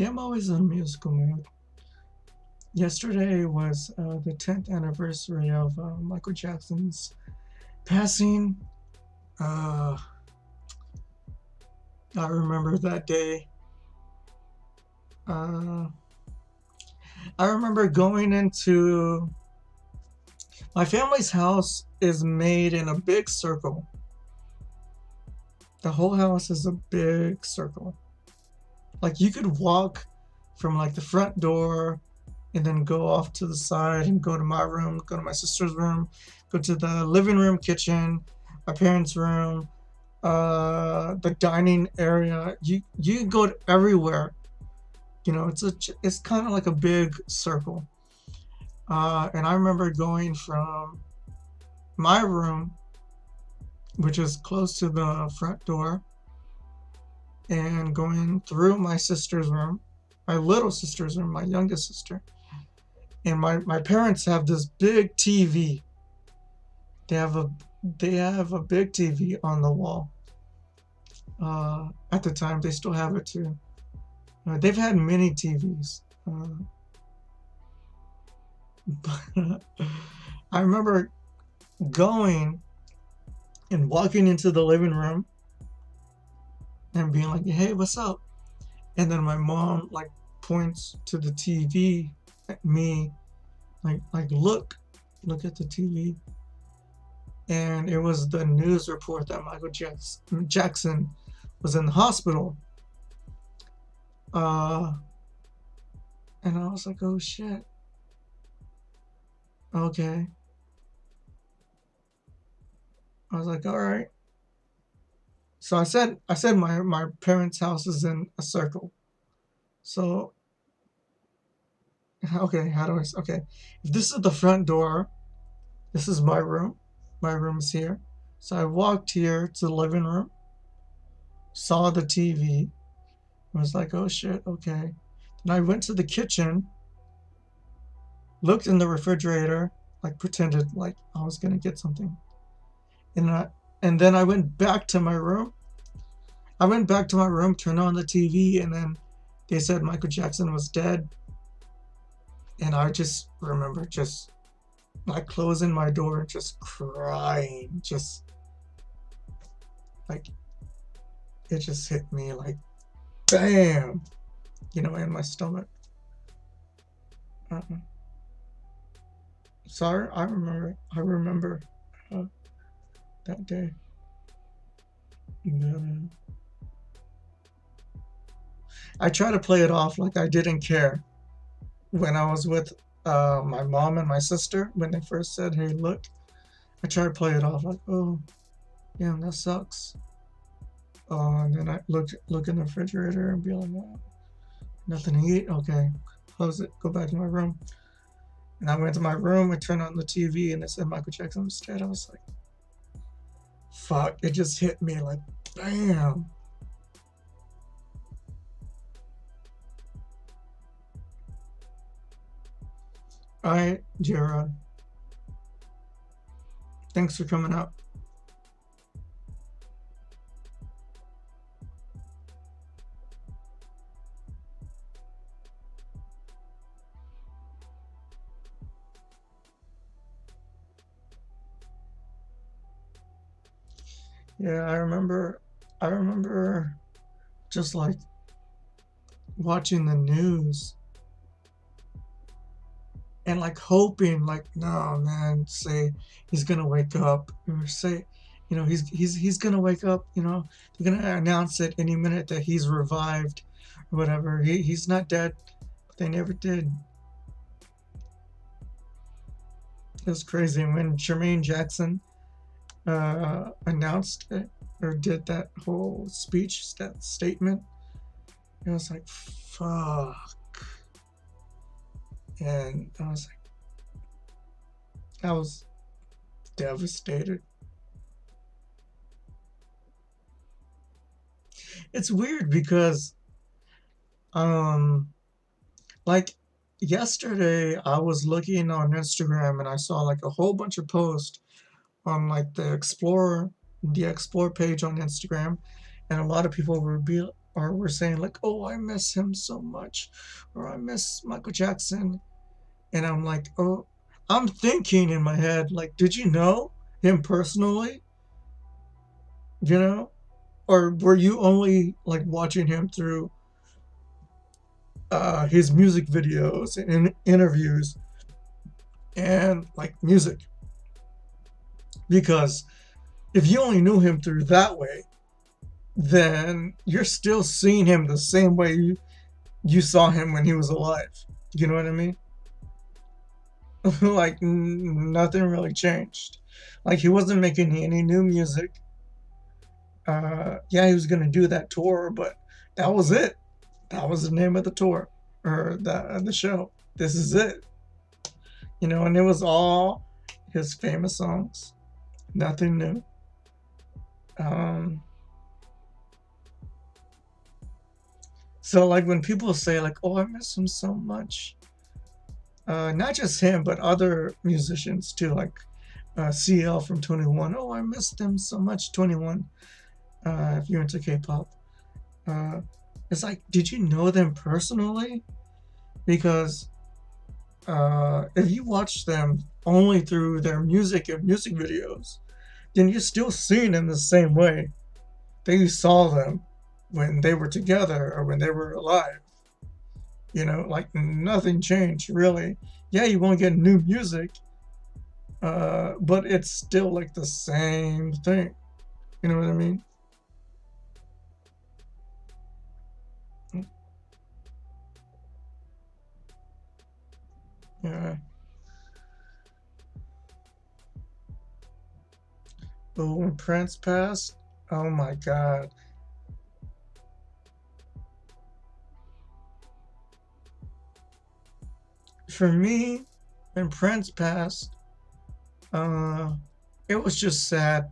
Yeah, I'm always in a musical mood. Yesterday was the 10th anniversary of Michael Jackson's passing. Uh, I remember that day. Uh, I remember going into my family's house is made in a big circle. The whole house is a big circle. Like you could walk from like the front door and then go off to the side and go to my room, go to my sister's room, go to the living room, kitchen, my parents' room, the dining area. You can go to everywhere. You know, it's kind of like a big circle. And I remember going from my room, which is close to the front door, and going through my sister's room, my little sister's room, my youngest sister. And my parents have this big TV. They have a they have a big TV on the wall. At the time, they still have it too. They've had many TVs. But I remember going and walking into the living room and being like, "Hey, what's up?" And then my mom like points to the TV at me, like look at the TV. And it was the news report that Jackson was in the hospital. Uh, and I was like, "Oh shit, okay." I was like, "All right." So I said my parents' house is in a circle. So okay, how do I? Okay, if this is the front door, this is my room. My room's here. So I walked here to the living room, saw the TV, and was like, "Oh shit, okay." Then I went to the kitchen, looked in the refrigerator, like pretended like I was gonna get something, and then I went back to my room. I went back to my room, turned on the TV, and then they said Michael Jackson was dead. And I just remember just like closing my door and just crying. Just like it just hit me like bam, in my stomach. Uh-uh. Sorry, I remember. I remember uh, that day. Yeah. I try to play it off like I didn't care when I was with my mom and my sister when they first said, "Hey, look." I try to play it off like, "Oh, yeah, that sucks." And then I look in the refrigerator and be like, "Oh, nothing to eat. Okay, close it. Go back to my room." And I went to my room. I turned on the TV, and it said Michael Jackson was dead. I was like, "Fuck!" It just hit me like, bam. All right, Gerard. Thanks for coming up. Yeah, I remember. I remember just like watching the news and like hoping, like, no, man, say he's gonna wake up, or say, he's gonna wake up. They're gonna announce it any minute that he's revived, or whatever. He's not dead, but they never did. It was crazy when Jermaine Jackson announced it or did that whole speech, that statement. It was like, fuck. And I was devastated. It's weird because, um, like yesterday, I was looking on Instagram and I saw like a whole bunch of posts on like the Explore page on Instagram, and a lot of people were or were saying like, "Oh, I miss him so much," or "I miss Michael Jackson," and I'm like, "Oh," I'm thinking in my head like, "Did you know him personally? You know, or were you only like watching him through his music videos and interviews and like music?" Because if you only knew him through that way, then you're still seeing him the same way you saw him when he was alive. You know what I mean? Like nothing really changed. Like he wasn't making any new music. Yeah, he was gonna do that tour, but that was it. That was the name of the tour or the show. This is it. You know, and it was all his famous songs. Nothing new. Um, so like when people say like, "Oh, I miss him so much," not just him, but other musicians too, like CL from 21. "Oh, I missed him so much, 21." If you're into K-pop, uh, it's like, did you know them personally? Because if you watch them only through their music and music videos, then you're still seeing them the same way that you saw them when they were together or when they were alive. You know, like nothing changed really. Yeah, you won't get new music, but it's still like the same thing. You know what I mean? Yeah. But when Prince passed, oh my God. For me, when Prince passed, uh, it was just sad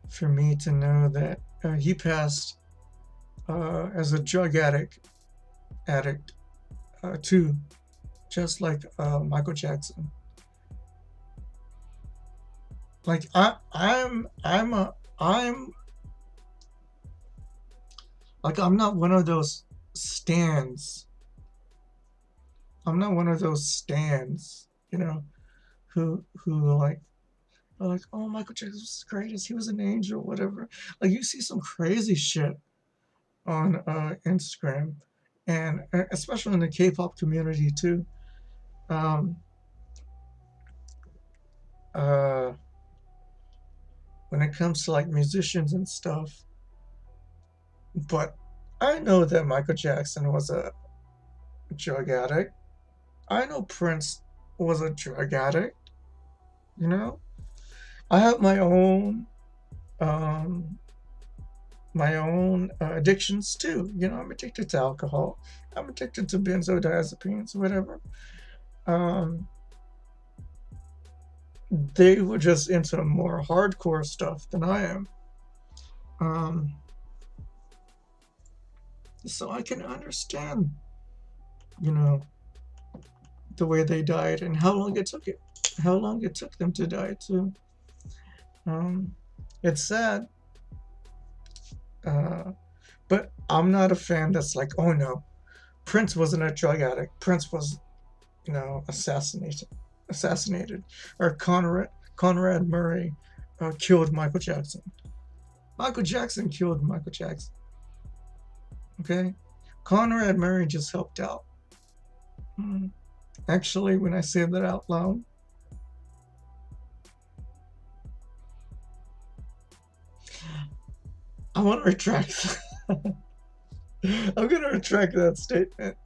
for me to know that he passed as a drug addict too, just like Michael Jackson. Like I'm like I'm not one of those stands. I'm not one of those stands, you know, who like are like, "Oh, Michael Jackson was the greatest. He was an angel, whatever." Like you see some crazy shit on Instagram, and especially in the K-pop community too. Um, uh, when it comes to like musicians and stuff, but I know that Michael Jackson was a drug addict. I know Prince was a drug addict. You know, I have um, my own addictions too. You know, I'm addicted to alcohol. I'm addicted to benzodiazepines, whatever. Um, they were just into more hardcore stuff than I am. Um, so I can understand, you know, the way they died and how long it took them to die too. Um, it's sad, uh, but I'm not a fan that's like, oh no, Prince wasn't a drug addict. Prince was, you know, assassinated, or Conrad Murray killed Michael Jackson. Michael Jackson killed Michael Jackson. Okay, Conrad Murray just helped out. Mm. Actually, when I say that out loud, I want to retract. I'm gonna retract that statement.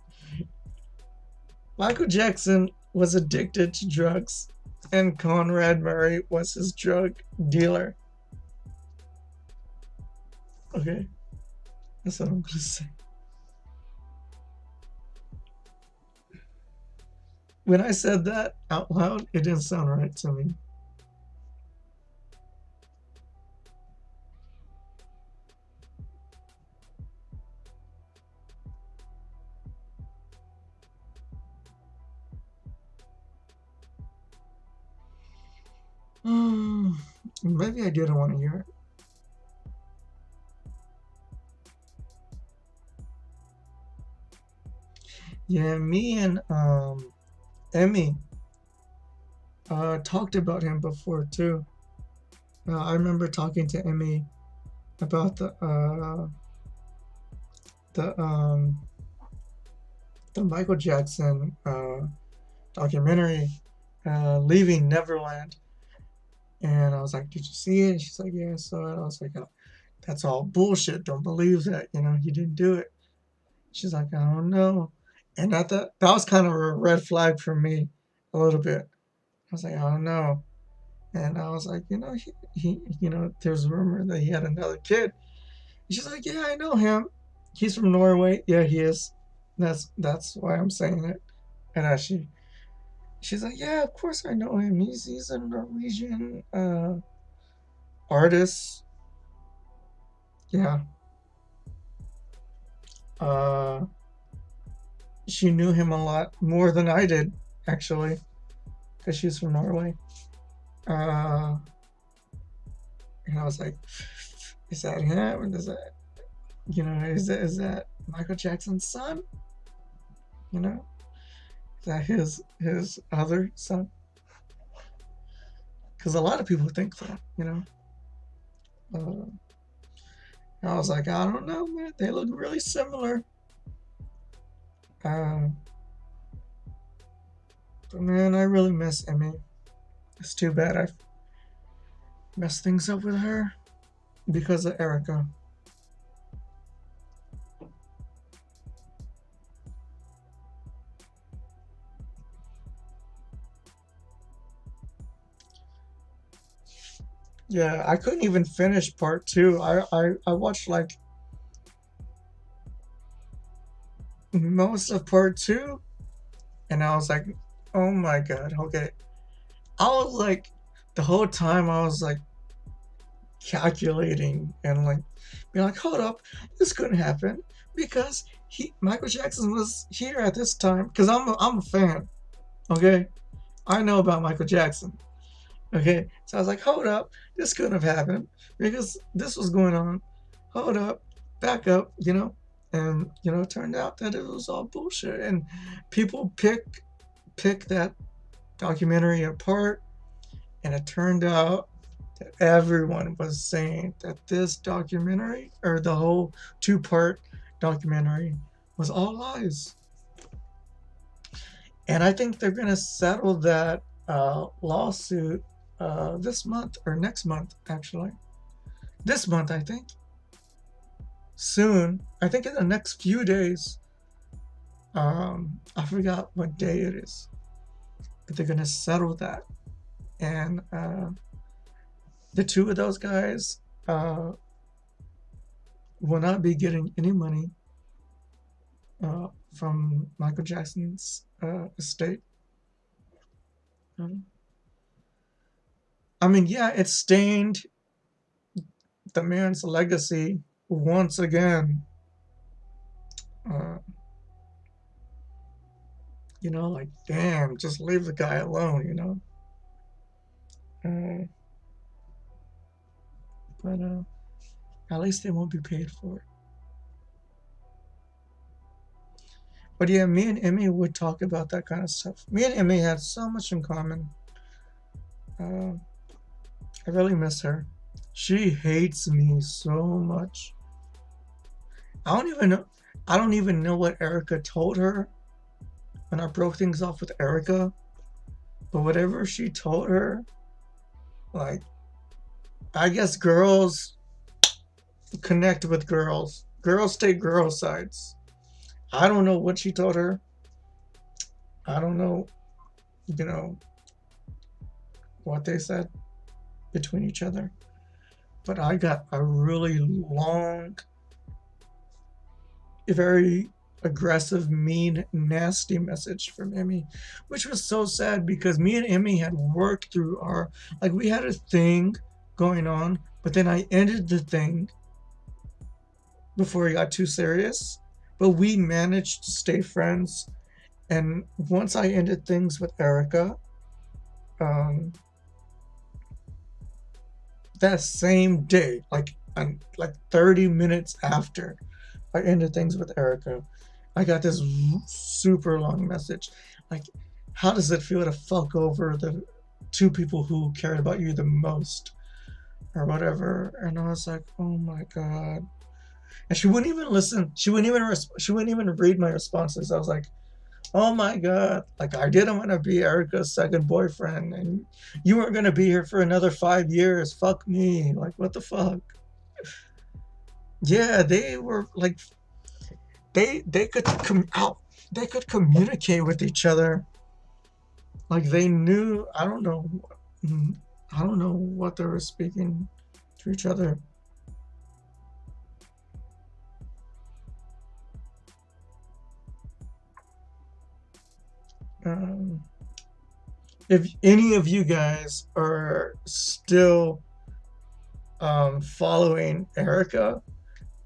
Michael Jackson was addicted to drugs, and Conrad Murray was his drug dealer. Okay, that's what I'm gonna say. When I said that out loud, it didn't sound right to me. Maybe I didn't want to hear it. Yeah, me and Emmy talked about him before too. I remember talking to Emmy about the the Michael Jackson documentary, Leaving Neverland, and I was like, "Did you see it?" And she's like, "Yeah, I saw it." I was like, "Oh, that's all bullshit. Don't believe that. You know, he didn't do it." She's like, "I don't know," and that was kind of a red flag for me, a little bit. I was like, "I don't know," and I was like, there's a rumor that he had another kid. And she's like, "Yeah, I know him. He's from Norway. Yeah, he is. That's why I'm saying it." And she's like, "Yeah, of course I know him. He's a Norwegian artist. Yeah." Uh, she knew him a lot more than I did, actually, because she's from Norway. Uh, and I was like, "Is that him? And is that is that Michael Jackson's son? You know, is that his other son?" Because a lot of people think that. Uh, I was like, "I don't know, man. They look really similar." Uh, but man, I really miss Emmy. It's too bad I messed things up with her because of Erica. Yeah, I couldn't even finish part two. I watched like most of part two, and I was like, "Oh my god, okay." I was like, the whole time I was like calculating and like being like, "Hold up, this couldn't happen because Michael Jackson was here at this time." Because I'm a fan. Okay, I know about Michael Jackson. Okay, so I was like, "Hold up, this couldn't have happened because this was going on. Hold up, back up, and it turned out that it was all bullshit, and people pick that documentary apart, and it turned out that everyone was saying that this documentary, or the whole two-part documentary, was all lies. And I think they're going to settle that lawsuit this month or next month, actually. This month, I think. Soon. I think in the next few days. I forgot what day it is. But they're going to settle that. And the two of those guys will not be getting any money from Michael Jackson's estate. I mean, yeah, it stained the man's legacy once again. Uh, like, damn, just leave the guy alone. Uh, but at least they won't be paid for it. But yeah, me and Emmy would talk about that kind of stuff. Me and Emmy had so much in common. Uh, I really miss her. She hates me so much. I don't even know. I don't even know what Erica told her when I broke things off with Erica. But whatever she told her, like, I guess girls connect with girls. Girls take girl sides. I don't know what she told her. I don't know, you know, what they said between each other. But I got a really long, very aggressive, mean, nasty message from Emmy, which was so sad because me and Emmy had worked through we had a thing going on, but then I ended the thing before it got too serious. But we managed to stay friends. And once I ended things with Erica, um, that same day, like 30 minutes after I ended things with Erica, I got this super long message. Like, how does it feel to fuck over the two people who cared about you the most? Or whatever. And I was like, oh my God. And she wouldn't even listen. She wouldn't even read my responses. I was like, oh my God. Like, I didn't want to be Erica's second boyfriend. And you weren't going to be here for another 5 years. Fuck me. Like, what the fuck? Yeah, they were like, they could come out. They could communicate with each other. Like, they knew, I don't know what they were speaking to each other. Um, if any of you guys are still following Erica,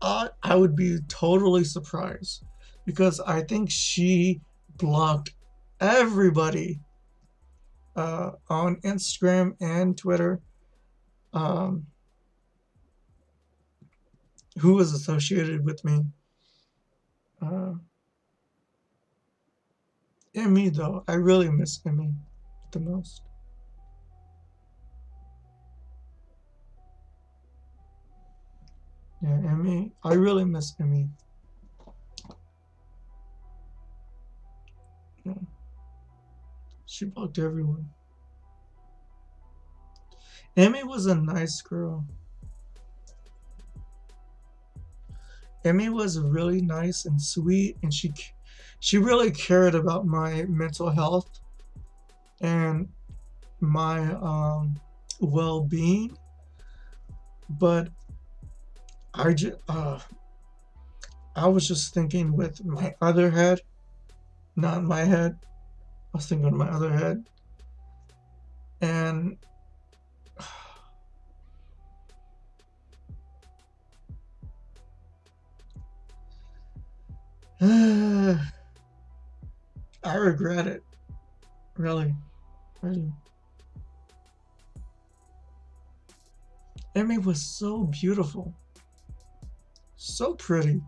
I would be totally surprised because I think she blocked everybody on Instagram and Twitter um, who was associated with me. Uh, Emmy, though, I really miss Emmy the most. Yeah, Emmy, I really miss Emmy. Yeah, she blocked everyone. Emmy was a nice girl. Emmy was really nice and sweet, and she really cared about my mental health and my well-being. But I just I was just thinking with my other head, not my head. I was thinking with my other head, and I regret it. Really, I do. Emmy was so beautiful, so pretty.